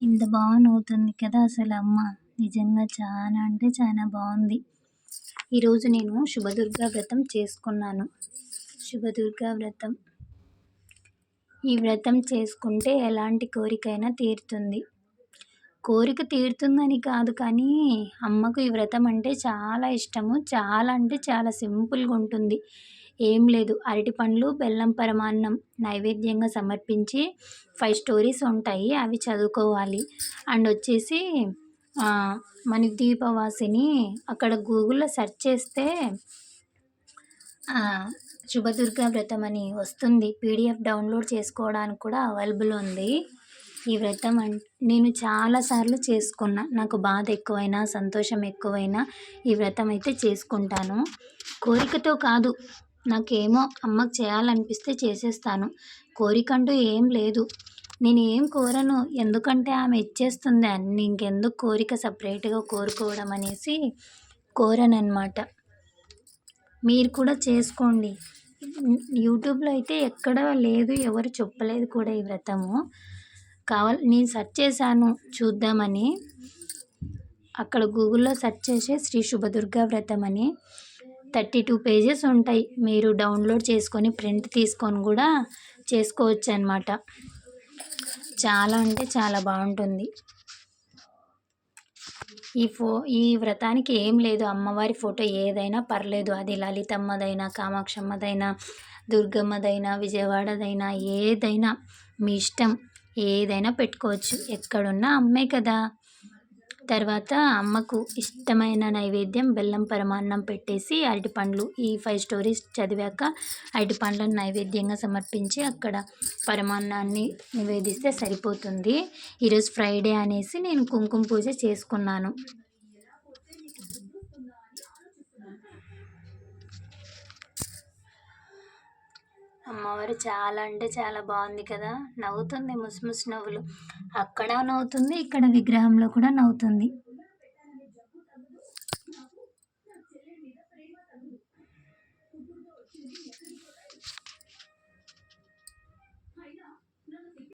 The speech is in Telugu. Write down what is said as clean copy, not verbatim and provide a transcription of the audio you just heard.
ఇంత బాగా నవ్వుతుంది కదా అసలు అమ్మ. నిజంగా చానా అంటే చానా బావుంది. ఈరోజు నేను శుభదుర్గ వ్రతం చేసుకున్నాను. శుభదుర్గ వ్రతం. ఈ వ్రతం చేసుకుంటే ఎలాంటి కోరికైనా తీరుతుంది. కోరిక తీరుతుందని కాదు కానీ, అమ్మకు ఈ వ్రతం అంటే చాలా ఇష్టము. చాలా అంటే చాలా సింపుల్‌గా ఉంటుంది. ఏం లేదు, అరటిపండ్లు, బెల్లం పరమాన్నం నైవేద్యంగా సమర్పించి 5 స్టోరీస్ ఉంటాయి. అవి చదువుకోవాలి. అండ్ వచ్చేసి మన దీపవాసిని అక్కడ గూగుల్‌లో సెర్చ్ చేస్తే శుభదుర్గ వ్రతం అని వస్తుంది. పీడిఎఫ్ డౌన్లోడ్ చేసుకోవడానికి కూడా అవైలబుల్ ఉంది. ఈ వ్రతం నేను చాలాసార్లు చేసుకున్నా. నాకు బాధ ఎక్కువైనా, సంతోషం ఎక్కువైనా ఈ వ్రతం అయితే చేసుకుంటాను. కోరికతో కాదు, నాకేమో అమ్మకు చేయాలనిపిస్తే చేసేస్తాను. కోరికంటూ ఏం లేదు. నేను ఏం కోరను, ఎందుకంటే ఆమె ఇచ్చేస్తుంది అన్నీ. ఇంకెందుకు కోరిక సపరేట్‌గా కోరుకోవడం అనేసి కోరననమాట. మీరు కూడా చేసుకోండి. యూట్యూబ్‌లో అయితే ఎక్కడా లేదు, ఎవరు చెప్పలేదు కూడా ఈ వ్రతము. నేను సెర్చ్ చేశాను చూద్దామని. అక్కడ గూగుల్‌లో సెర్చ్ చేసి శ్రీ శుభదుర్గ వ్రతం అని 32 పేజెస్ ఉంటాయి. మీరు డౌన్లోడ్ చేసుకొని ప్రింట్ తీసుకొని కూడా చేసుకోవచ్చు అన్నమాట. చాలా అంటే చాలా బాగుంటుంది. ఈ వ్రతానికి ఏం లేదు, అమ్మవారి ఫోటో ఏదైనా పర్లేదు. అది లలితమ్మదైనా, కామాక్షమ్మదైనా, దుర్గమ్మదైనా, విజయవాడదైనా, ఏదైనా మీ ఇష్టం. ఏదైనా పెట్టుకోవచ్చు. ఎక్కడున్నా అమ్మే కదా. తర్వాత అమ్మకు ఇష్టమైన నైవేద్యం బెల్లం పరమాన్నం పెట్టేసి అరటిపండ్లు, ఈ 5 స్టోరీస్ చదివాక అరటిపండ్లను నైవేద్యంగా సమర్పించి అక్కడ పరమాన్నాన్ని నివేదిస్తే సరిపోతుంది. ఈరోజు ఫ్రైడే అనేసి నేను కుంకుమ పూజ చేసుకున్నాను. అమ్మవారు చాలా అంటే చాలా బాగుంది కదా. నవ్వుతుంది, ముసిముసి నవ్వులు. అక్కడ నవ్వుతుంది, ఇక్కడ విగ్రహంలో కూడా నవ్వుతుంది.